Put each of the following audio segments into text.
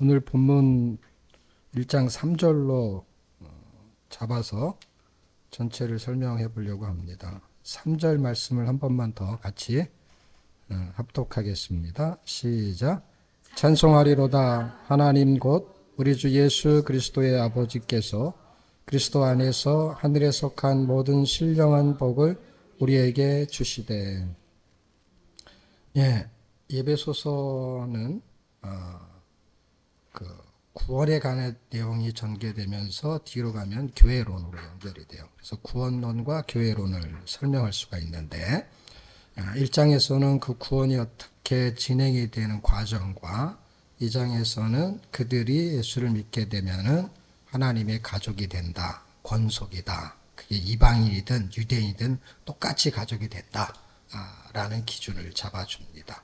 오늘 본문 1장 3절로 잡아서 전체를 설명해 보려고 합니다. 3절 말씀을 한 번만 더 같이 합독하겠습니다. 시작. 찬송하리로다. 하나님 곧 우리 주 예수 그리스도의 아버지께서 그리스도 안에서 하늘에 속한 모든 신령한 복을 우리에게 주시되. 예배소서는 구원에 관한 내용이 전개되면서 뒤로 가면 교회론으로 연결이 돼요. 그래서 구원론과 교회론을 설명할 수가 있는데, 1장에서는 그 구원이 어떻게 진행이 되는 과정과 2장에서는 그들이 예수를 믿게 되면은 하나님의 가족이 된다, 권속이다. 그게 이방인이든 유대인이든 똑같이 가족이 된다 라는 기준을 잡아줍니다.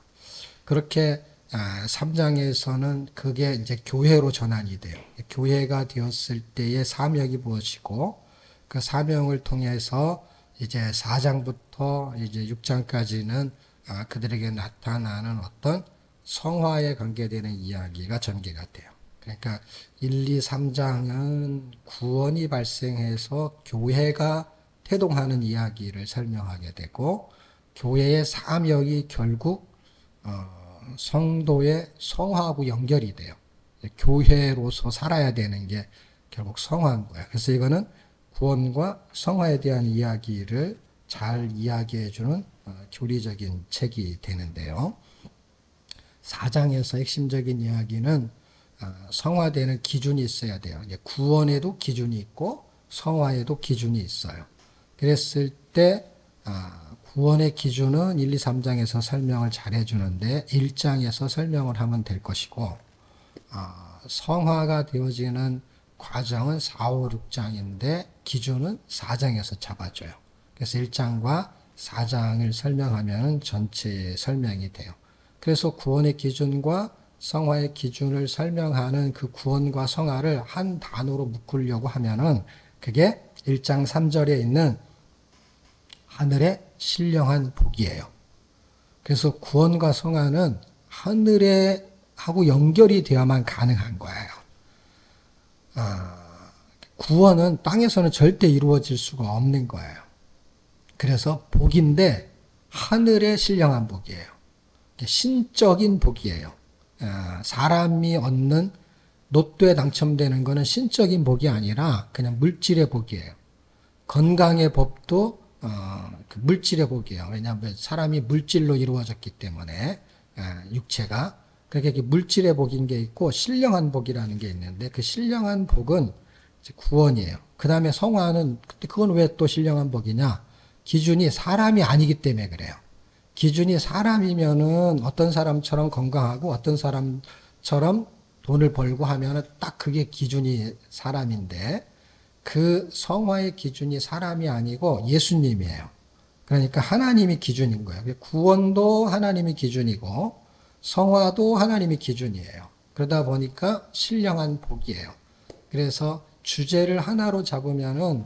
그렇게 3장에서는 그게 이제 교회로 전환이 돼요. 교회가 되었을 때의 사명이 무엇이고, 그 사명을 통해서 이제 4장부터 이제 6장까지는 그들에게 나타나는 어떤 성화에 관계되는 이야기가 전개가 돼요. 그러니까 1, 2, 3장은 구원이 발생해서 교회가 태동하는 이야기를 설명하게 되고, 교회의 사명이 결국 성도의 성화하고 연결이 돼요. 교회로서 살아야 되는 게 결국 성화인 거예요. 그래서 이거는 구원과 성화에 대한 이야기를 잘 이야기해주는 교리적인 책이 되는데요. 4장에서 핵심적인 이야기는 성화되는 기준이 있어야 돼요. 구원에도 기준이 있고 성화에도 기준이 있어요. 그랬을 때 구원의 기준은 1, 2, 3장에서 설명을 잘 해주는데 1장에서 설명을 하면 될 것이고, 성화가 되어지는 과정은 4, 5, 6장인데 기준은 4장에서 잡아줘요. 그래서 1장과 4장을 설명하면 전체 설명이 돼요. 그래서 구원의 기준과 성화의 기준을 설명하는 그 구원과 성화를 한 단어로 묶으려고 하면은 그게 1장 3절에 있는 하늘의 신령한 복이에요. 그래서 구원과 성화는 하늘에 하고 연결이 되어야만 가능한 거예요. 구원은 땅에서는 절대 이루어질 수가 없는 거예요. 그래서 복인데 하늘의 신령한 복이에요. 신적인 복이에요. 사람이 얻는 로또에 당첨되는 거는 신적인 복이 아니라 그냥 물질의 복이에요. 건강의 복도 그 물질의 복이에요. 왜냐하면 사람이 물질로 이루어졌기 때문에 육체가. 그렇게 물질의 복인 게 있고 신령한 복이라는 게 있는데, 그 신령한 복은 이제 구원이에요. 그 다음에 성화는, 그건 왜 또 신령한 복이냐? 기준이 사람이 아니기 때문에 그래요. 기준이 사람이면은 어떤 사람처럼 건강하고 어떤 사람처럼 돈을 벌고 하면은 딱 그게 기준이 사람인데, 그 성화의 기준이 사람이 아니고 예수님이에요. 그러니까 하나님이 기준인 거예요. 구원도 하나님이 기준이고 성화도 하나님이 기준이에요. 그러다 보니까 신령한 복이에요. 그래서 주제를 하나로 잡으면은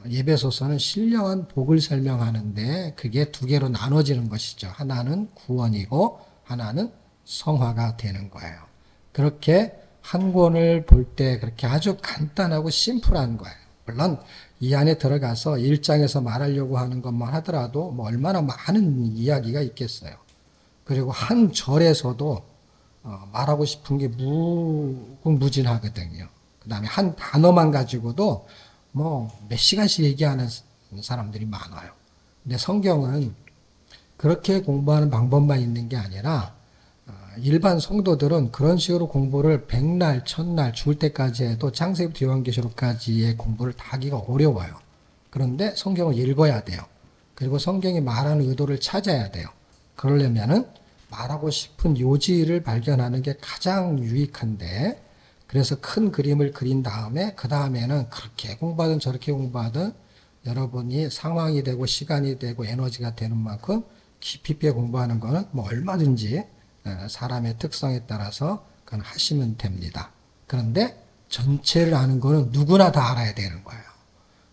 예배소서는 신령한 복을 설명하는데 그게 두 개로 나눠지는 것이죠. 하나는 구원이고 하나는 성화가 되는 거예요. 그렇게 한 권을 볼 때 그렇게 아주 간단하고 심플한 거예요. 물론 이 안에 들어가서 1장에서 말하려고 하는 것만 하더라도 뭐 얼마나 많은 이야기가 있겠어요. 그리고 한 절에서도 말하고 싶은 게 무궁무진하거든요. 그 다음에 한 단어만 가지고도 뭐 몇 시간씩 얘기하는 사람들이 많아요. 근데 성경은 그렇게 공부하는 방법만 있는 게 아니라 일반 성도들은 그런 식으로 공부를 100날, 1000날 죽을 때까지 해도 창세기부터 요한계시록까지의 공부를 다 하기가 어려워요. 그런데 성경을 읽어야 돼요. 그리고 성경이 말하는 의도를 찾아야 돼요. 그러려면은 말하고 싶은 요지를 발견하는 게 가장 유익한데, 그래서 큰 그림을 그린 다음에 그 다음에는 그렇게 공부하든 저렇게 공부하든 여러분이 상황이 되고 시간이 되고 에너지가 되는 만큼 깊이 있게 공부하는 거는 뭐 얼마든지 사람의 특성에 따라서 그건 하시면 됩니다. 그런데 전체를 아는 거는 누구나 다 알아야 되는 거예요.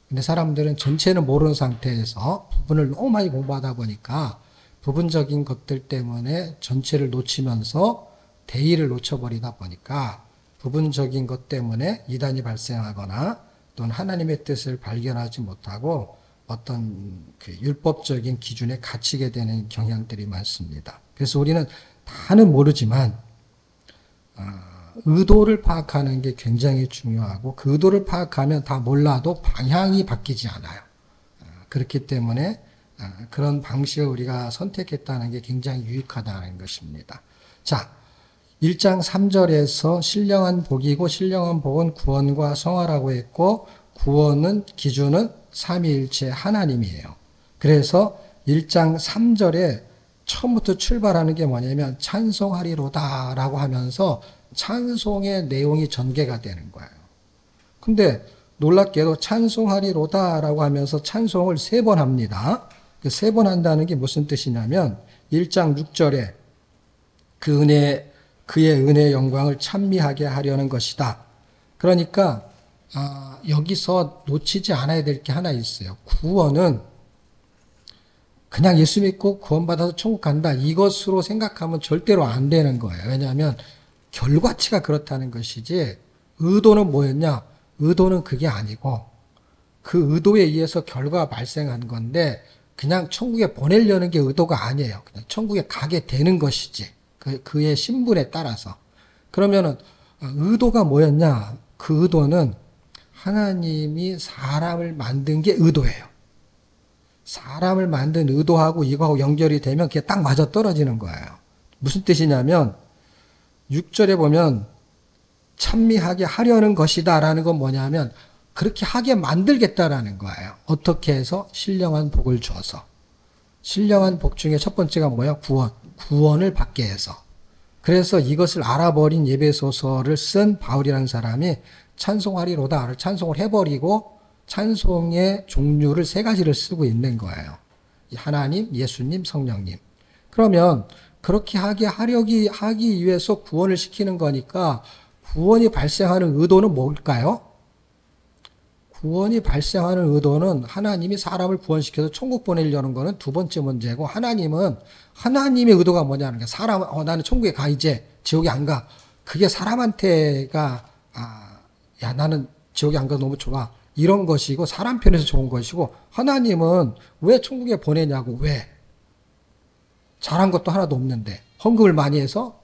근데 사람들은 전체는 모르는 상태에서 부분을 너무 많이 공부하다 보니까 부분적인 것들 때문에 전체를 놓치면서 대의를 놓쳐버리다 보니까 부분적인 것 때문에 이단이 발생하거나 또는 하나님의 뜻을 발견하지 못하고 어떤 그 율법적인 기준에 갇히게 되는 경향들이 많습니다. 그래서 우리는 다는 모르지만 의도를 파악하는 게 굉장히 중요하고 그 의도를 파악하면 다 몰라도 방향이 바뀌지 않아요. 그렇기 때문에 그런 방식을 우리가 선택했다는 게 굉장히 유익하다는 것입니다. 자, 1장 3절에서 신령한 복이고 신령한 복은 구원과 성화라고 했고 구원은 기준은 삼위일체 하나님이에요. 그래서 1장 3절에 처음부터 출발하는 게 뭐냐면 찬송하리로다 라고 하면서 찬송의 내용이 전개가 되는 거예요. 근데 놀랍게도 찬송하리로다 라고 하면서 찬송을 3번 합니다. 3번 한다는 게 무슨 뜻이냐면 1장 6절에 그의 은혜의 영광을 찬미하게 하려는 것이다. 그러니까 여기서 놓치지 않아야 될 게 하나 있어요. 구원은 그냥 예수 믿고 구원받아서 천국 간다 이것으로 생각하면 절대로 안 되는 거예요. 왜냐하면 결과치가 그렇다는 것이지 의도는 뭐였냐? 의도는 그게 아니고 그 의도에 의해서 결과가 발생한 건데 그냥 천국에 보내려는 게 의도가 아니에요. 그냥 천국에 가게 되는 것이지. 그의 신분에 따라서. 그러면은 의도가 뭐였냐? 그 의도는 하나님이 사람을 만든 게 의도예요. 사람을 만든 의도하고 이거하고 연결이 되면 그게 딱 맞아 떨어지는 거예요. 무슨 뜻이냐면 6절에 보면 찬미하게 하려는 것이다 라는 건 뭐냐면 그렇게 하게 만들겠다라는 거예요. 어떻게 해서? 신령한 복을 줘서. 신령한 복 중에 첫 번째가 뭐야? 구원을 받게 해서. 그래서 이것을 알아버린 예배소서를 쓴 바울이라는 사람이 찬송하리로다 찬송을 해버리고 찬송의 종류를 3가지를 쓰고 있는 거예요. 하나님, 예수님, 성령님. 그러면 그렇게 하기 위해서 구원을 시키는 거니까 구원이 발생하는 의도는 뭘까요? 구원이 발생하는 의도는 하나님이 사람을 구원시켜서 천국 보내려는 거는 2번째 문제고 하나님의 의도가 뭐냐는 거야. 나는 천국에 가 이제 지옥에 안 가. 그게 사람한테가 야 나는 지옥에 안 가 너무 좋아. 이런 것이고 사람 편에서 좋은 것이고 하나님은 왜 천국에 보내냐고 왜? 잘한 것도 하나도 없는데 헌금을 많이 해서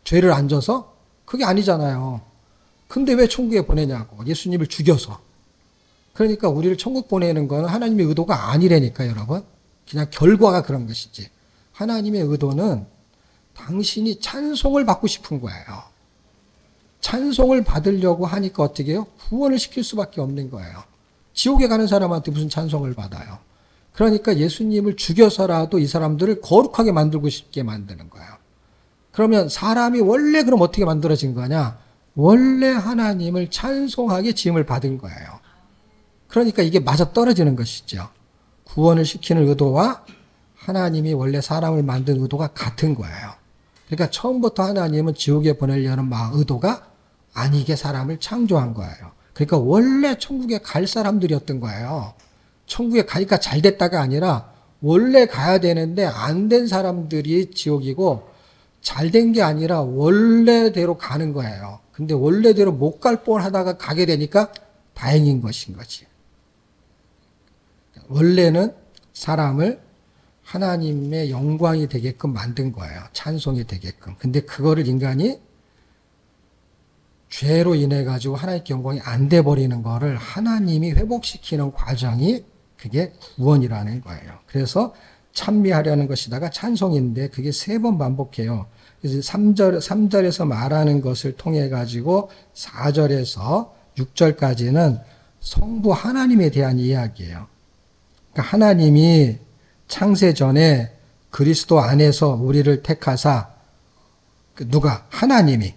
죄를 안 져서 그게 아니잖아요. 근데 왜 천국에 보내냐고 예수님을 죽여서. 그러니까 우리를 천국 보내는 건 하나님의 의도가 아니라니까 여러분. 그냥 결과가 그런 것이지. 하나님의 의도는 당신이 찬송을 받고 싶은 거예요. 찬송을 받으려고 하니까 어떻게 해요? 구원을 시킬 수밖에 없는 거예요. 지옥에 가는 사람한테 무슨 찬송을 받아요. 그러니까 예수님을 죽여서라도 이 사람들을 거룩하게 만들고 싶게 만드는 거예요. 그러면 사람이 원래 그럼 어떻게 만들어진 거냐? 원래 하나님을 찬송하게 지음을 받은 거예요. 그러니까 이게 맞아떨어지는 것이죠. 구원을 시키는 의도와 하나님이 원래 사람을 만든 의도가 같은 거예요. 그러니까 처음부터 하나님은 지옥에 보내려는 의도가 아니게 사람을 창조한 거예요. 그러니까 원래 천국에 갈 사람들이었던 거예요. 천국에 가니까 잘 됐다가 아니라 원래 가야 되는데 안 된 사람들이 지옥이고 잘 된 게 아니라 원래대로 가는 거예요. 근데 원래대로 못 갈 뻔하다가 가게 되니까 다행인 것인 거지. 원래는 사람을 하나님의 영광이 되게끔 만든 거예요. 찬송이 되게끔. 근데 그거를 인간이 죄로 인해 가지고 하나님께 영광이 안 돼 버리는 거를 하나님이 회복시키는 과정이 그게 구원이라는 거예요. 그래서 찬미하려는 것이다가 찬송인데 그게 3번 반복해요. 그래서 3절에서 말하는 것을 통해 가지고 4절에서 6절까지는 성부 하나님에 대한 이야기예요. 그러니까 하나님이 창세 전에 그리스도 안에서 우리를 택하사 누가? 하나님이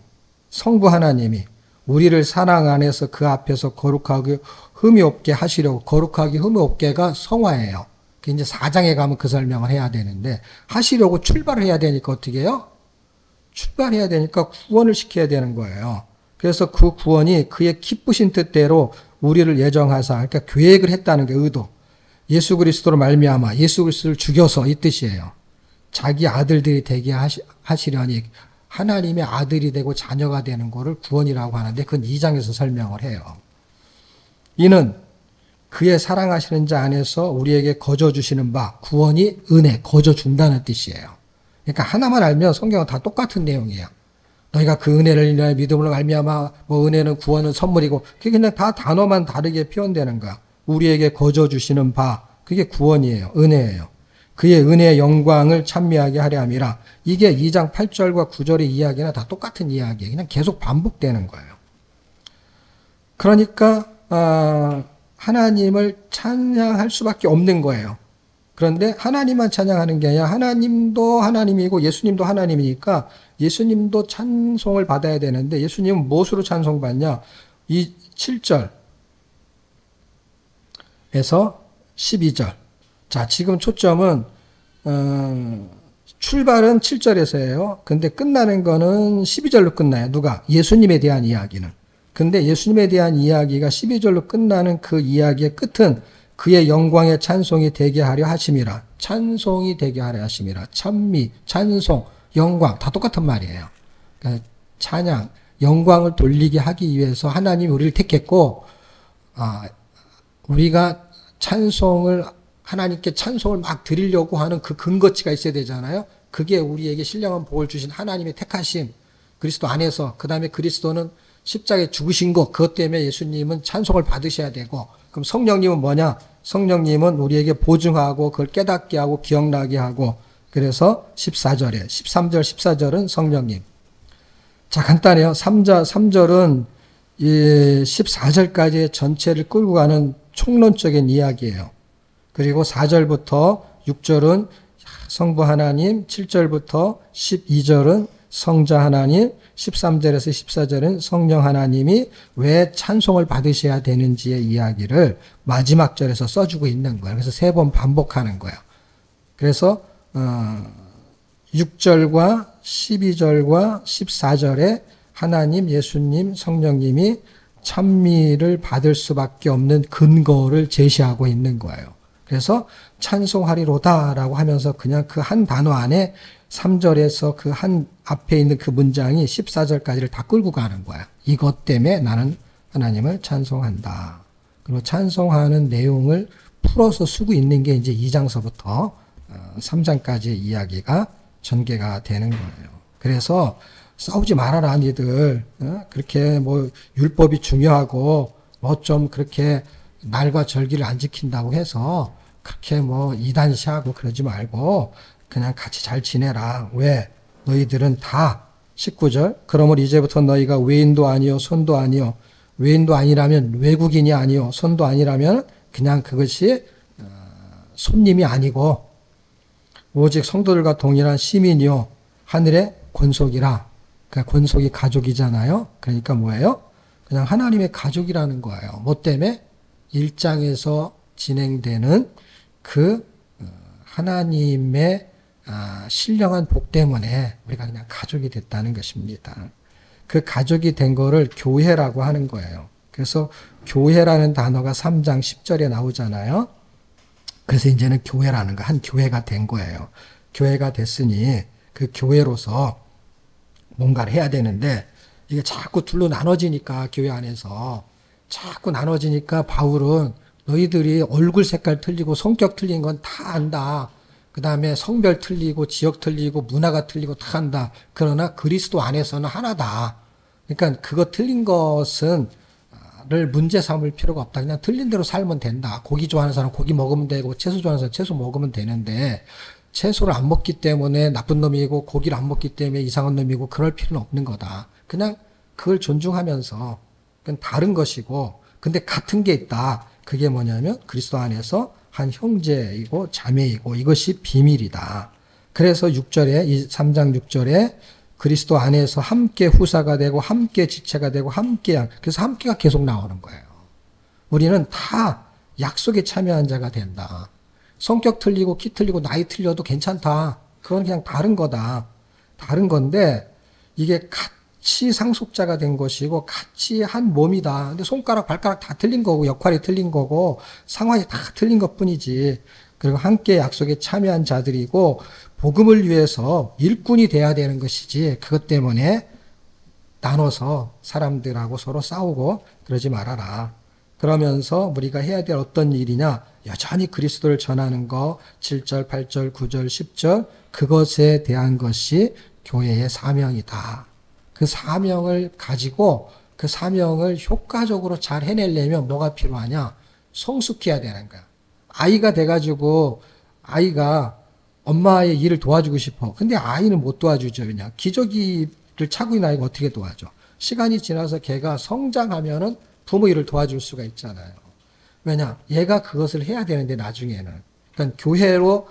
성부 하나님이 우리를 사랑 안에서 그 앞에서 거룩하게 흠이 없게 하시려고 거룩하게 흠이 없게가 성화예요. 그 이제 4장에 가면 그 설명을 해야 되는데 하시려고 출발을 해야 되니까 어떻게 해요? 출발해야 되니까 구원을 시켜야 되는 거예요. 그래서 그 구원이 그의 기쁘신 뜻대로 우리를 예정하사 그러니까 계획을 했다는 게 의도. 예수 그리스도로 말미암아 예수 그리스도를 죽여서 이 뜻이에요. 자기 아들들이 되게 하시려니 하나님의 아들이 되고 자녀가 되는 것을 구원이라고 하는데 그건 2장에서 설명을 해요. 이는 그의 사랑하시는 자 안에서 우리에게 거저 주시는 바, 구원이 은혜, 거저 준다는 뜻이에요. 그러니까 하나만 알면 성경은 다 똑같은 내용이에요. 너희가 그 은혜를 인하여 믿음으로 말미암아 뭐 은혜는 구원은 선물이고 그게 그냥 다 단어만 다르게 표현되는 거야. 우리에게 거저 주시는 바, 그게 구원이에요. 은혜예요. 그의 은혜의 영광을 찬미하게 하려 함이라. 이게 2장 8절과 9절의 이야기나 다 똑같은 이야기예요. 그냥 계속 반복되는 거예요. 그러니까 하나님을 찬양할 수밖에 없는 거예요. 그런데 하나님만 찬양하는 게 아니라 하나님도 하나님이고 예수님도 하나님이니까 예수님도 찬송을 받아야 되는데 예수님은 무엇으로 찬송받냐? 이 7절에서 12절. 자, 지금 초점은 출발은 7절에서예요. 근데 끝나는 거는 12절로 끝나요. 누가? 예수님에 대한 이야기는. 근데 예수님에 대한 이야기가 12절로 끝나는 그 이야기의 끝은 그의 영광의 찬송이 되게 하려 하심이라. 찬송이 되게 하려 하심이라. 찬미, 찬송, 영광 다 똑같은 말이에요. 그러니까 찬양, 영광을 돌리게 하기 위해서 하나님이 우리를 택했고 우리가 찬송을 하나님께 찬송을 막 드리려고 하는 그 근거치가 있어야 되잖아요. 그게 우리에게 신령한 복을 주신 하나님의 택하심, 그리스도 안에서, 그 다음에 그리스도는 십자가에 죽으신 것, 그것 때문에 예수님은 찬송을 받으셔야 되고, 그럼 성령님은 뭐냐? 성령님은 우리에게 보증하고 그걸 깨닫게 하고 기억나게 하고, 그래서 14절에 13절 14절은 성령님. 자, 간단해요. 3절은 이 14절까지의 전체를 끌고 가는 총론적인 이야기예요. 그리고 4절부터 6절은 성부 하나님, 7절부터 12절은 성자 하나님, 13절에서 14절은 성령 하나님이 왜 찬송을 받으셔야 되는지의 이야기를 마지막 절에서 써주고 있는 거예요. 그래서 3번 반복하는 거예요. 그래서 6절과 12절과 14절에 하나님, 예수님, 성령님이 찬미를 받을 수밖에 없는 근거를 제시하고 있는 거예요. 그래서 찬송하리로다라고 하면서 그냥 그 한 단어 안에 3절에서 그 한 앞에 있는 그 문장이 14절까지를 다 끌고 가는 거야. 이것 때문에 나는 하나님을 찬송한다. 그리고 찬송하는 내용을 풀어서 쓰고 있는 게 이제 2장서부터 3장까지의 이야기가 전개가 되는 거예요. 그래서 싸우지 말아라 니들. 그렇게 뭐 율법이 중요하고 뭐 좀 그렇게 날과 절기를 안 지킨다고 해서 그렇게 뭐 이단시하고 그러지 말고 그냥 같이 잘 지내라. 왜? 너희들은 다 19절 그러므로 이제부터 너희가 외인도 아니요 손도 아니요 외인도 아니라면 외국인이 아니요 손도 아니라면 그냥 그것이 손님이 아니고 오직 성도들과 동일한 시민이요 하늘의 권속이라. 그러니까 권속이 가족이잖아요. 그러니까 뭐예요? 그냥 하나님의 가족이라는 거예요. 뭐 때문에? 1장에서 진행되는 그 하나님의 신령한 복 때문에 우리가 그냥 가족이 됐다는 것입니다. 그 가족이 된 거를 교회라고 하는 거예요. 그래서 교회라는 단어가 3장 10절에 나오잖아요. 그래서 이제는 교회라는 거, 한 교회가 된 거예요. 교회가 됐으니 그 교회로서 뭔가를 해야 되는데 이게 자꾸 둘로 나눠지니까 교회 안에서 자꾸 나눠지니까 바울은 너희들이 얼굴 색깔 틀리고 성격 틀린 건 다 안다. 그 다음에 성별 틀리고 지역 틀리고 문화가 틀리고 다 안다. 그러나 그리스도 안에서는 하나다. 그러니까 그거 틀린 것은 를 문제 삼을 필요가 없다. 그냥 틀린 대로 살면 된다. 고기 좋아하는 사람 고기 먹으면 되고 채소 좋아하는 사람 채소 먹으면 되는데 채소를 안 먹기 때문에 나쁜 놈이고 고기를 안 먹기 때문에 이상한 놈이고 그럴 필요는 없는 거다. 그냥 그걸 존중하면서 그건 다른 것이고 근데 같은 게 있다. 그게 뭐냐면 그리스도 안에서 한 형제이고 자매이고 이것이 비밀이다. 그래서 6절에 3장 6절에 그리스도 안에서 함께 후사가 되고 함께 지체가 되고 함께 그래서 함께가 계속 나오는 거예요. 우리는 다 약속에 참여한 자가 된다. 성격 틀리고 키 틀리고 나이 틀려도 괜찮다. 그건 그냥 다른 거다. 다른 건데 이게 같이 상속자가 된 것이고 같이 한 몸이다. 근데 손가락 발가락 다 틀린 거고 역할이 틀린 거고 상황이 다 틀린 것뿐이지. 그리고 함께 약속에 참여한 자들이고 복음을 위해서 일꾼이 돼야 되는 것이지 그것 때문에 나눠서 사람들하고 서로 싸우고 그러지 말아라. 그러면서 우리가 해야 될 어떤 일이냐? 여전히 그리스도를 전하는 거 7절, 8절, 9절, 10절 그것에 대한 것이 교회의 사명이다. 그 사명을 가지고 그 사명을 효과적으로 잘 해내려면 뭐가 필요하냐? 성숙해야 되는 거야. 아이가 돼가지고 아이가 엄마의 일을 도와주고 싶어. 근데 아이는 못 도와주죠. 그냥 기저귀를 차고 있는 아이가 어떻게 도와줘? 시간이 지나서 걔가 성장하면은 부모 일을 도와줄 수가 있잖아요. 왜냐? 얘가 그것을 해야 되는데 나중에는. 그러니까 교회로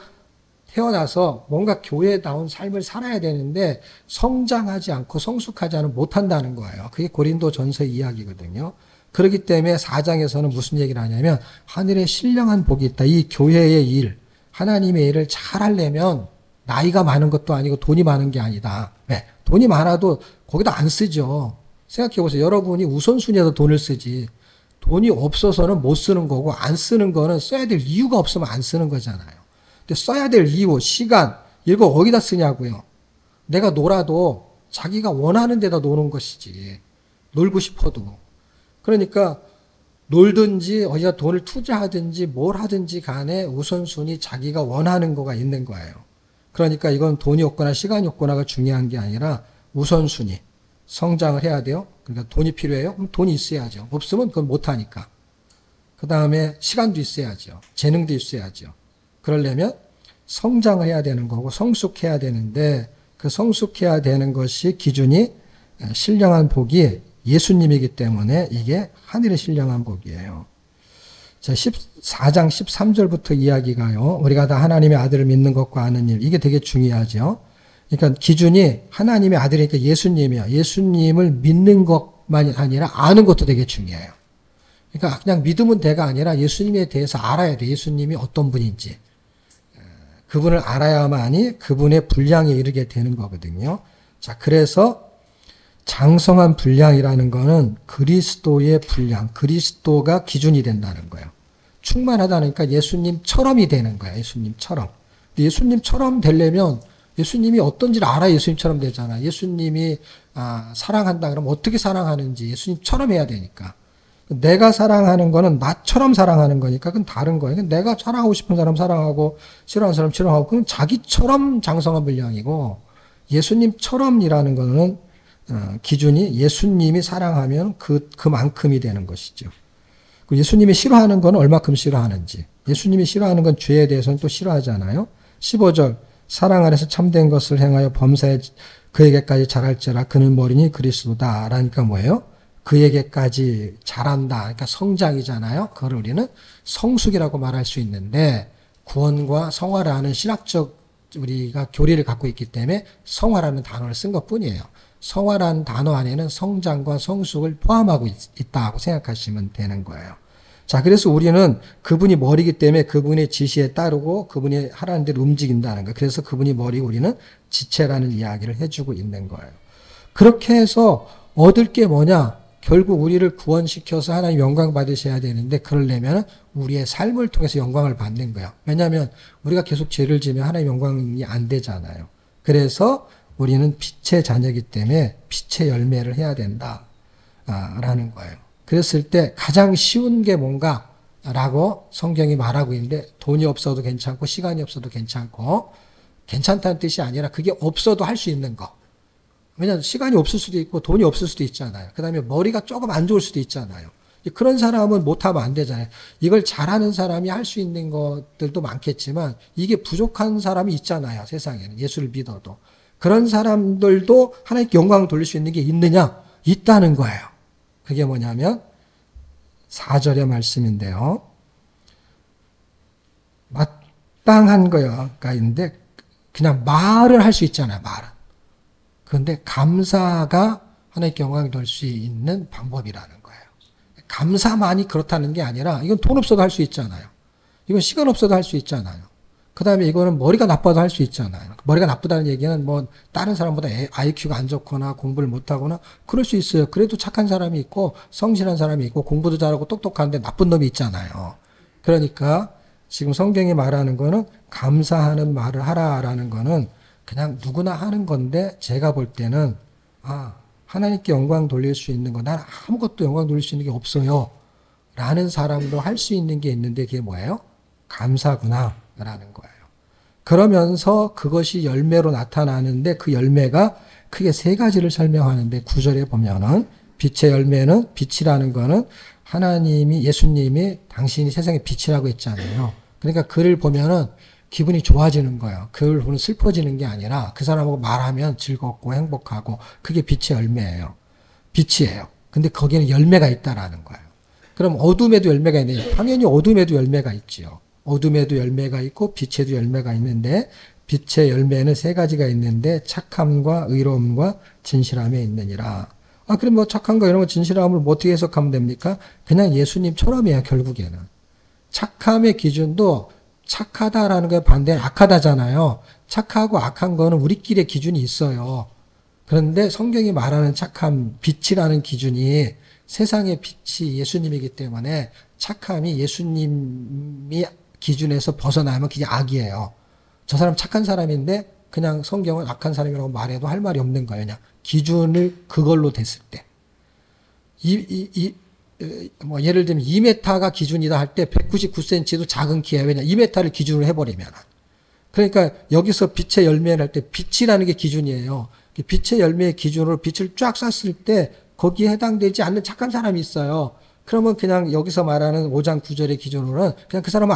태어나서 뭔가 교회다운 삶을 살아야 되는데 성장하지 않고 성숙하지 않으면 못한다는 거예요. 그게 고린도전서 이야기거든요. 그렇기 때문에 4장에서는 무슨 얘기를 하냐면 하늘에 신령한 복이 있다. 이 교회의 일, 하나님의 일을 잘 하려면 나이가 많은 것도 아니고 돈이 많은 게 아니다. 네, 돈이 많아도 거기다 안 쓰죠. 생각해보세요. 여러분이 우선순위에서 돈을 쓰지. 돈이 없어서는 못 쓰는 거고 안 쓰는 거는 써야 될 이유가 없으면 안 쓰는 거잖아요. 근데 써야 될 이유, 시간 이거 어디다 쓰냐고요. 내가 놀아도 자기가 원하는 데다 노는 것이지. 놀고 싶어도. 그러니까 놀든지 어디다 돈을 투자하든지 뭘 하든지 간에 우선순위 자기가 원하는 거가 있는 거예요. 그러니까 이건 돈이 없거나 시간이 없거나가 중요한 게 아니라 우선순위. 성장을 해야 돼요. 그러니까 돈이 필요해요. 그럼 돈이 있어야죠. 없으면 그건 못하니까. 그 다음에 시간도 있어야죠. 재능도 있어야죠. 그러려면 성장을 해야 되는 거고 성숙해야 되는데 그 성숙해야 되는 것이 기준이 신령한 복이 예수님이기 때문에 이게 하늘의 신령한 복이에요. 자, 14장 13절부터 이야기가요. 우리가 다 하나님의 아들을 믿는 것과 아는 일. 이게 되게 중요하죠. 그러니까 기준이 하나님의 아들이니까 예수님이야. 예수님을 믿는 것만이 아니라 아는 것도 되게 중요해요. 그러니까 그냥 믿으면 돼가 아니라 예수님에 대해서 알아야 돼. 예수님이 어떤 분인지. 그분을 알아야만이 그분의 분량에 이르게 되는 거거든요. 자, 그래서 장성한 분량이라는 거는 그리스도의 분량, 그리스도가 기준이 된다는 거예요. 충만하다니까 예수님처럼이 되는 거야. 예수님처럼. 예수님처럼 되려면 예수님이 어떤지를 알아야 예수님처럼 되잖아. 예수님이 사랑한다 그러면 어떻게 사랑하는지 예수님처럼 해야 되니까. 내가 사랑하는 거는 나처럼 사랑하는 거니까 그건 다른 거예요. 내가 사랑하고 싶은 사람 사랑하고 싫어하는 사람 싫어하고 그건 자기처럼 장성한 분량이고 예수님처럼이라는 거는 기준이 예수님이 사랑하면 그만큼이 되는 것이죠. 예수님이 싫어하는 건 얼마큼 싫어하는지. 예수님이 싫어하는 건 죄에 대해서는 또 싫어하잖아요. 15절 사랑 안에서 참된 것을 행하여 범사에 그에게까지 자랄지라 그는 머리니 그리스도다. 라니까 뭐예요? 그에게까지 자란다. 그러니까 성장이잖아요. 그걸 우리는 성숙이라고 말할 수 있는데 구원과 성화라는 신학적 우리가 교리를 갖고 있기 때문에 성화라는 단어를 쓴 것뿐이에요. 성화라는 단어 안에는 성장과 성숙을 포함하고 있다고 생각하시면 되는 거예요. 자, 그래서 우리는 그분이 머리이기 때문에 그분의 지시에 따르고 그분이 하라는 대로 움직인다는 거예요. 그래서 그분이 머리고 우리는 지체라는 이야기를 해주고 있는 거예요. 그렇게 해서 얻을 게 뭐냐? 결국 우리를 구원시켜서 하나님 영광 받으셔야 되는데 그러려면 우리의 삶을 통해서 영광을 받는 거야. 왜냐하면 우리가 계속 죄를 지면 하나님 영광이 안 되잖아요. 그래서 우리는 빛의 자녀이기 때문에 빛의 열매를 해야 된다라는 거예요. 그랬을 때 가장 쉬운 게 뭔가라고 성경이 말하고 있는데 돈이 없어도 괜찮고 시간이 없어도 괜찮고 괜찮다는 뜻이 아니라 그게 없어도 할 수 있는 거. 왜냐하면 시간이 없을 수도 있고 돈이 없을 수도 있잖아요. 그 다음에 머리가 조금 안 좋을 수도 있잖아요. 그런 사람은 못하면 안 되잖아요. 이걸 잘하는 사람이 할 수 있는 것들도 많겠지만 이게 부족한 사람이 있잖아요. 세상에는. 예수를 믿어도. 그런 사람들도 하나님께 영광을 돌릴 수 있는 게 있느냐? 있다는 거예요. 그게 뭐냐면 4절의 말씀인데요. 마땅한 거가 있는데 그냥 말을 할 수 있잖아요. 말은. 그런데 감사가 하나님께 영광을 돌릴 수 있는 방법이라는 거예요. 감사만이 그렇다는 게 아니라 이건 돈 없어도 할 수 있잖아요. 이건 시간 없어도 할 수 있잖아요. 그 다음에 이거는 머리가 나빠도 할 수 있잖아요. 머리가 나쁘다는 얘기는 뭐 다른 사람보다 IQ가 안 좋거나 공부를 못하거나 그럴 수 있어요. 그래도 착한 사람이 있고 성실한 사람이 있고 공부도 잘하고 똑똑한데 나쁜 놈이 있잖아요. 그러니까 지금 성경이 말하는 거는 감사하는 말을 하라라는 거는 그냥 누구나 하는 건데 제가 볼 때는 하나님께 영광 돌릴 수 있는 거, 난 아무것도 영광 돌릴 수 있는 게 없어요 라는 사람도 할 수 있는 게 있는데 그게 뭐예요? 감사구나 라는 거예요. 그러면서 그것이 열매로 나타나는데 그 열매가 크게 세 가지를 설명하는데 9절에 보면은 빛의 열매는, 빛이라는 거는 하나님이, 예수님이 당신이 세상의 빛이라고 했잖아요. 그러니까 그를 보면은 기분이 좋아지는 거예요. 그걸 보면 슬퍼지는 게 아니라 그 사람하고 말하면 즐겁고 행복하고 그게 빛의 열매예요. 빛이에요. 근데 거기에는 열매가 있다라는 거예요. 그럼 어둠에도 열매가 있느냐? 당연히 어둠에도 열매가 있지요. 어둠에도 열매가 있고 빛에도 열매가 있는데 빛의 열매는 세 가지가 있는데 착함과 의로움과 진실함에 있느니라. 그럼 뭐 착함과 이런 거 진실함을 뭐 어떻게 해석하면 됩니까? 그냥 예수님처럼이에요, 결국에는. 착함의 기준도 착하다라는 거에 반대는 악하다잖아요. 착하고 악한 거는 우리끼리의 기준이 있어요. 그런데 성경이 말하는 착함, 빛이라는 기준이 세상의 빛이 예수님이기 때문에 착함이 예수님이 기준에서 벗어나면 그게 악이에요. 저 사람 착한 사람인데 그냥 성경은 악한 사람이라고 말해도 할 말이 없는 거예요. 그냥 기준을 그걸로 댔을 때. 뭐 예를 들면 2m가 기준이다 할 때 199cm도 작은 키예요. 왜냐 2m를 기준으로 해버리면. 그러니까 여기서 빛의 열매를 할 때 빛이라는 게 기준이에요. 빛의 열매의 기준으로 빛을 쫙 쐈을 때 거기에 해당되지 않는 착한 사람이 있어요. 그러면 그냥 여기서 말하는 5장 9절의 기준으로는 그냥 그 사람은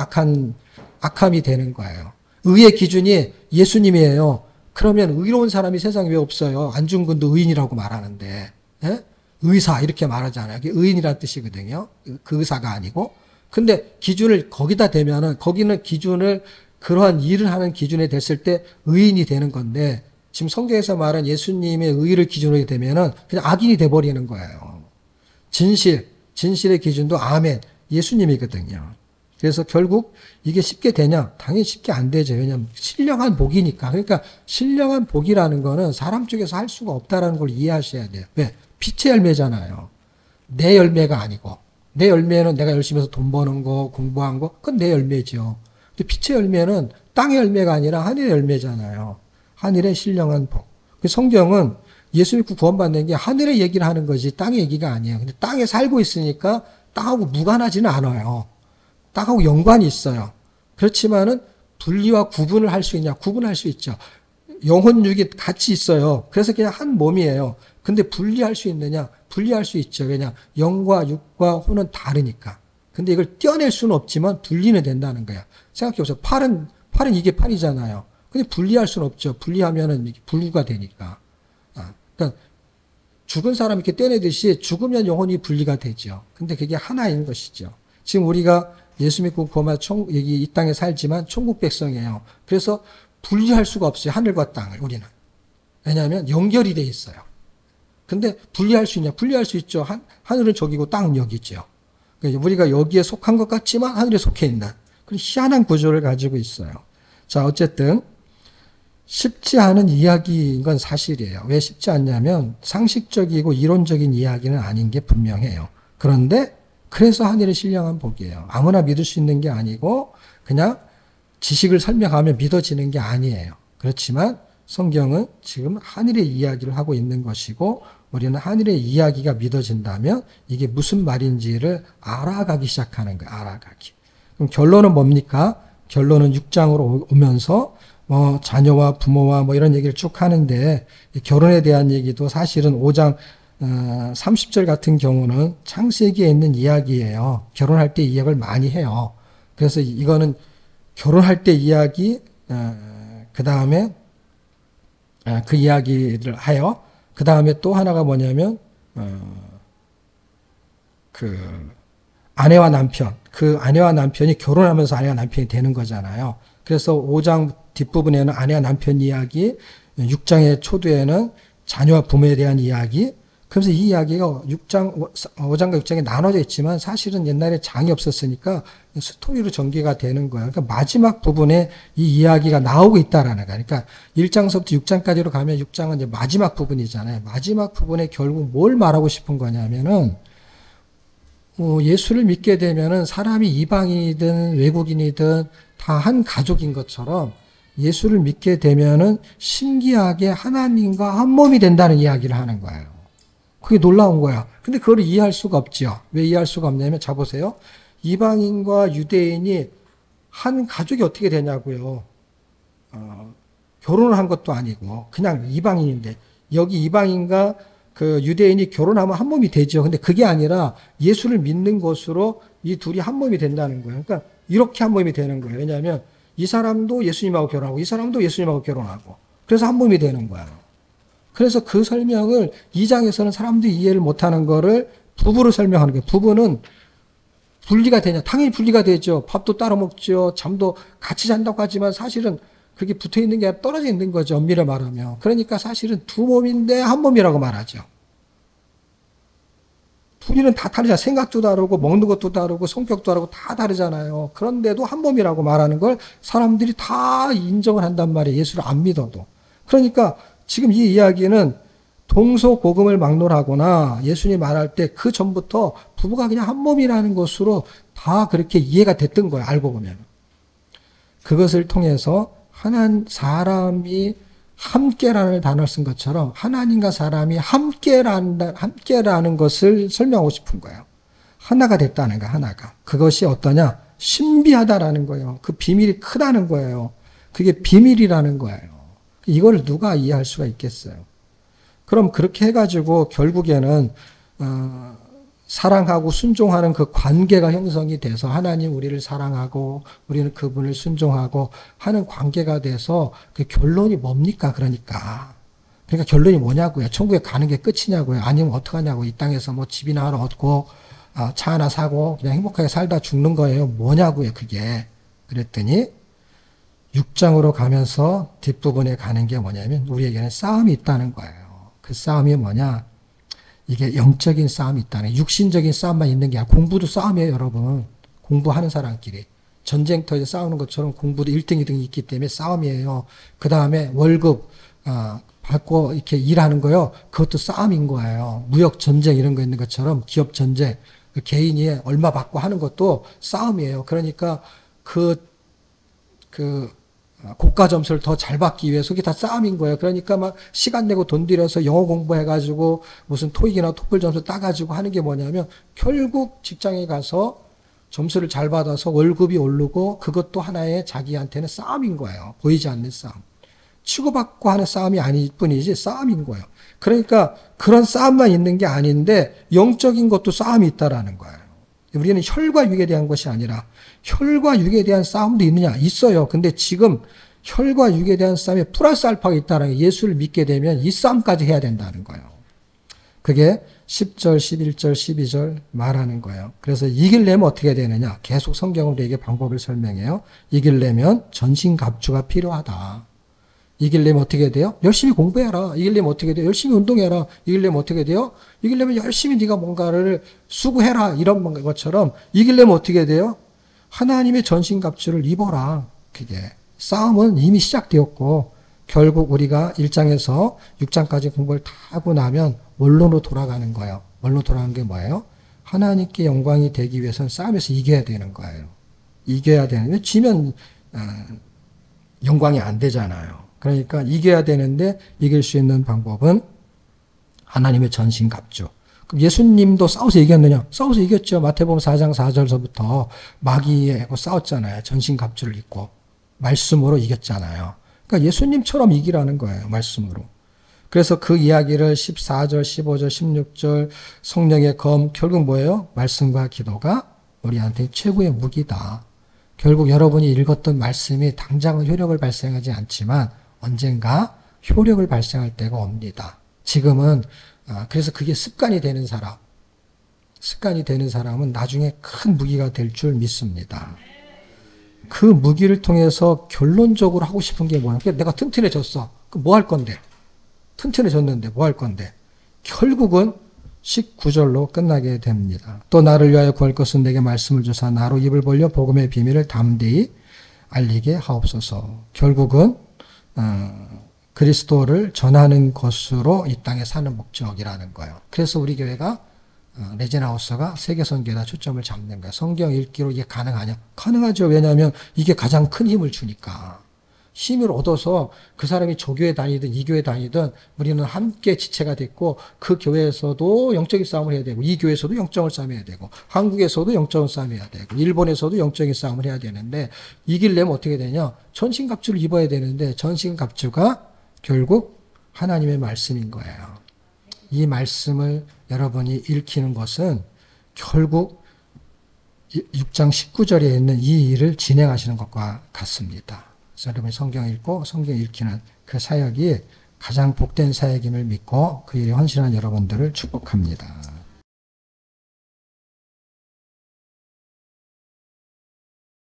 악함이 되는 거예요. 의의 기준이 예수님이에요. 그러면 의로운 사람이 세상에 왜 없어요? 안중근도 의인이라고 말하는데. 예? 의사 이렇게 말하잖아요. 그게 의인이라는 뜻이거든요. 그 의사가 아니고. 근데 기준을 거기다 대면은 거기는 기준을 그러한 일을 하는 기준에 됐을 때 의인이 되는 건데 지금 성경에서 말한 예수님의 의를 기준으로 되면은 그냥 악인이 돼버리는 거예요. 진실의 기준도 아멘, 예수님이거든요. 그래서 결국 이게 쉽게 되냐? 당연히 쉽게 안 되죠. 왜냐하면 신령한 복이니까. 그러니까 신령한 복이라는 거는 사람 쪽에서 할 수가 없다라는 걸 이해하셔야 돼요. 왜? 빛의 열매잖아요. 내 열매가 아니고. 내 열매는 내가 열심히 해서 돈 버는 거, 공부한 거, 그건 내 열매죠. 근데 빛의 열매는 땅의 열매가 아니라 하늘의 열매잖아요. 하늘의 신령한 복. 성경은 예수 믿고 구원받는 게 하늘의 얘기를 하는 거지 땅의 얘기가 아니에요. 근데 땅에 살고 있으니까 땅하고 무관하지는 않아요. 땅하고 연관이 있어요. 그렇지만은 분리와 구분을 할 수 있냐? 구분할 수 있죠. 영혼 육이 같이 있어요. 그래서 그냥 한 몸이에요. 근데 분리할 수 있느냐? 분리할 수 있죠. 왜냐? 영과 육과 혼은 다르니까. 근데 이걸 떼어낼 수는 없지만 분리는 된다는 거야. 생각해보세요. 팔은 이게 팔이잖아요. 근데 분리할 수는 없죠. 분리하면은 이게 분리가 되니까. 그러니까 죽은 사람 이렇게 떼내듯이 죽으면 영혼이 분리가 되죠. 근데 그게 하나인 것이죠. 지금 우리가 예수 믿고 구원받아 여기 이 땅에 살지만 천국 백성이에요. 그래서 분리할 수가 없어요. 하늘과 땅을 우리는. 왜냐하면 연결이 돼 있어요. 근데 분리할 수 있냐? 분리할 수 있죠. 하늘은 저기고 땅은 여기죠. 그러니까 우리가 여기에 속한 것 같지만 하늘에 속해 있는 그런 희한한 구조를 가지고 있어요. 자, 어쨌든 쉽지 않은 이야기인 건 사실이에요. 왜 쉽지 않냐면 상식적이고 이론적인 이야기는 아닌 게 분명해요. 그런데 그래서 하늘의 신령한 복이에요. 아무나 믿을 수 있는 게 아니고 그냥 지식을 설명하면 믿어지는 게 아니에요. 그렇지만 성경은 지금 하늘의 이야기를 하고 있는 것이고 우리는 하늘의 이야기가 믿어진다면 이게 무슨 말인지를 알아가기 시작하는 거예요. 알아가기. 그럼 결론은 뭡니까? 결론은 6장으로 오면서 뭐 자녀와 부모와 뭐 이런 얘기를 쭉 하는데 결혼에 대한 얘기도 사실은 5장 30절 같은 경우는 창세기에 있는 이야기예요. 결혼할 때 이야기를 많이 해요. 그래서 이거는 결혼할 때 이야기, 그 다음에 그 이야기를 하여 그 다음에 또 하나가 뭐냐면 그 아내와 남편, 그 아내와 남편이 결혼하면서 아내와 남편이 되는 거잖아요. 그래서 5장 뒷부분에는 아내와 남편 이야기, 6장의 초두에는 자녀와 부모에 대한 이야기. 그래서 이 이야기가 5장과 6장에 나눠져 있지만 사실은 옛날에 장이 없었으니까 스토리로 전개가 되는 거예요. 그러니까 마지막 부분에 이 이야기가 나오고 있다라는 거예요. 그러니까 1장서부터 6장까지로 가면 6장은 이제 마지막 부분이잖아요. 마지막 부분에 결국 뭘 말하고 싶은 거냐면은 예수를 믿게 되면은 사람이 이방인이든 외국인이든 다 한 가족인 것처럼 예수를 믿게 되면은 신기하게 하나님과 한 몸이 된다는 이야기를 하는 거예요. 그게 놀라운 거야. 근데 그걸 이해할 수가 없지요. 왜 이해할 수가 없냐면, 자 보세요. 이방인과 유대인이 한 가족이 어떻게 되냐고요. 결혼을 한 것도 아니고 그냥 이방인인데, 여기 이방인과 그 유대인이 결혼하면 한 몸이 되죠. 근데 그게 아니라 예수를 믿는 것으로 이 둘이 한 몸이 된다는 거예요. 그러니까 이렇게 한 몸이 되는 거예요. 왜냐하면 이 사람도 예수님하고 결혼하고 이 사람도 예수님하고 결혼하고, 그래서 한 몸이 되는 거예요. 그래서 그 설명을 2장에서는 사람들이 이해를 못하는 거를 부부로 설명하는 거예요. 부부는 분리가 되냐? 당연히 분리가 되죠. 밥도 따로 먹죠. 잠도 같이 잔다고 하지만 사실은 그렇게 붙어 있는 게 아니라 떨어져 있는 거죠. 엄밀히 말하면. 그러니까 사실은 두 몸인데 한 몸이라고 말하죠. 둘이는 다 다르잖아요. 생각도 다르고 먹는 것도 다르고 성격도 다르고 다 다르잖아요. 그런데도 한 몸이라고 말하는 걸 사람들이 다 인정을 한단 말이에요. 예수를 안 믿어도. 그러니까 지금 이 이야기는 동서고금을 막론하거나 예수님이 말할 때 그 전부터 부부가 그냥 한 몸이라는 것으로 다 그렇게 이해가 됐던 거예요. 알고 보면. 그것을 통해서 사람이 함께라는 단어를 쓴 것처럼 하나님과 사람이 함께라는 것을 설명하고 싶은 거예요. 하나가 됐다는 거야, 하나가. 그것이 어떠냐? 신비하다라는 거예요. 그 비밀이 크다는 거예요. 그게 비밀이라는 거예요. 이걸 누가 이해할 수가 있겠어요? 그럼 그렇게 해가지고 결국에는 사랑하고 순종하는 그 관계가 형성이 돼서 하나님 우리를 사랑하고 우리는 그분을 순종하고 하는 관계가 돼서 그 결론이 뭡니까? 그러니까 결론이 뭐냐고요? 천국에 가는 게 끝이냐고요? 아니면 어떡하냐고? 이 땅에서 뭐 집이나 하나 얻고 차 하나 사고 그냥 행복하게 살다 죽는 거예요? 뭐냐고요? 그게. 그랬더니 6장으로 가면서 뒷부분에 가는 게 뭐냐면 우리에게는 싸움이 있다는 거예요. 그 싸움이 뭐냐? 이게 영적인 싸움이 있다는, 육신적인 싸움만 있는 게 아니라 공부도 싸움이에요, 여러분. 공부하는 사람끼리. 전쟁터에서 싸우는 것처럼 공부도 1등, 2등이 있기 때문에 싸움이에요. 그 다음에 월급 받고 이렇게 일하는 거요. 그것도 싸움인 거예요. 무역 전쟁 이런 거 있는 것처럼 기업 전쟁, 개인이 얼마 받고 하는 것도 싸움이에요. 그러니까 고가 점수를 더 잘 받기 위해서 그게 다 싸움인 거예요. 그러니까 막 시간 내고 돈 들여서 영어 공부해가지고 무슨 토익이나 토플 점수 따가지고 하는 게 뭐냐면 결국 직장에 가서 점수를 잘 받아서 월급이 오르고 그것도 하나의 자기한테는 싸움인 거예요. 보이지 않는 싸움. 치고받고 하는 싸움이 아닐 뿐이지 싸움인 거예요. 그러니까 그런 싸움만 있는 게 아닌데 영적인 것도 싸움이 있다라는 거예요. 우리는 혈과 육에 대한 것이 아니라 혈과 육에 대한 싸움도 있느냐? 있어요. 근데 지금 혈과 육에 대한 싸움에 플러스 알파가 있다는 게 예수를 믿게 되면 이 싸움까지 해야 된다는 거예요. 그게 10절, 11절, 12절 말하는 거예요. 그래서 이기려면 어떻게 되느냐? 계속 성경은 우리에게 방법을 설명해요. 이기려면 전신갑주가 필요하다. 이기려면 어떻게 돼요? 열심히 공부해라. 이기려면 어떻게 돼요? 열심히 운동해라. 이기려면 어떻게 돼요? 이기려면 열심히 네가 뭔가를 수고해라. 이런 것처럼 이기려면 어떻게 돼요? 하나님의 전신갑주를 입어라. 그게 싸움은 이미 시작되었고 결국 우리가 1장에서 6장까지 공부를 다 하고 나면 원론으로 돌아가는 거예요. 원론으로 돌아가는 게 뭐예요? 하나님께 영광이 되기 위해서는 싸움에서 이겨야 되는 거예요. 이겨야 되는데 지면 영광이 안 되잖아요. 그러니까 이겨야 되는데 이길 수 있는 방법은 하나님의 전신갑주. 그럼 예수님도 싸워서 이겼느냐? 싸워서 이겼죠. 마태복음 4장 4절서부터 마귀하고 싸웠잖아요. 전신갑주를 입고 말씀으로 이겼잖아요. 그러니까 예수님처럼 이기라는 거예요. 말씀으로. 그래서 그 이야기를 14절, 15절, 16절 성령의 검 결국 뭐예요? 말씀과 기도가 우리한테 최고의 무기다. 결국 여러분이 읽었던 말씀이 당장은 효력을 발생하지 않지만 언젠가 효력을 발생할 때가 옵니다. 지금은 그래서 그게 습관이 되는 사람은 나중에 큰 무기가 될 줄 믿습니다. 그 무기를 통해서 결론적으로 하고 싶은 게 뭐야? 내가 튼튼해졌어. 그럼 뭐 할 건데? 튼튼해졌는데 뭐 할 건데? 결국은 19절로 끝나게 됩니다. 또 나를 위하여 구할 것은 내게 말씀을 주사 나로 입을 벌려 복음의 비밀을 담대히 알리게 하옵소서. 결국은 그리스도를 전하는 것으로 이 땅에 사는 목적이라는 거예요. 그래서 우리 교회가 레제나우스가 세계선교에다 초점을 잡는 거야. 성경 읽기로 이게 가능하냐? 가능하죠. 왜냐하면 이게 가장 큰 힘을 주니까. 힘을 얻어서 그 사람이 조교회 다니든 이교회 다니든 우리는 함께 지체가 됐고 그 교회에서도 영적인 싸움을 해야 되고 이 교회에서도 영적인 싸움을 해야 되고 한국에서도 영적인 싸움을 해야 되고 일본에서도 영적인 싸움을 해야 되는데 이기려면 어떻게 되냐? 전신갑주를 입어야 되는데 전신갑주가 결국 하나님의 말씀인 거예요. 이 말씀을 여러분이 읽히는 것은 결국 6장 19절에 있는 이 일을 진행하시는 것과 같습니다. 그래서 여러분이 성경 읽고 성경 읽히는 그 사역이 가장 복된 사역임을 믿고 그 일에 헌신한 여러분들을 축복합니다.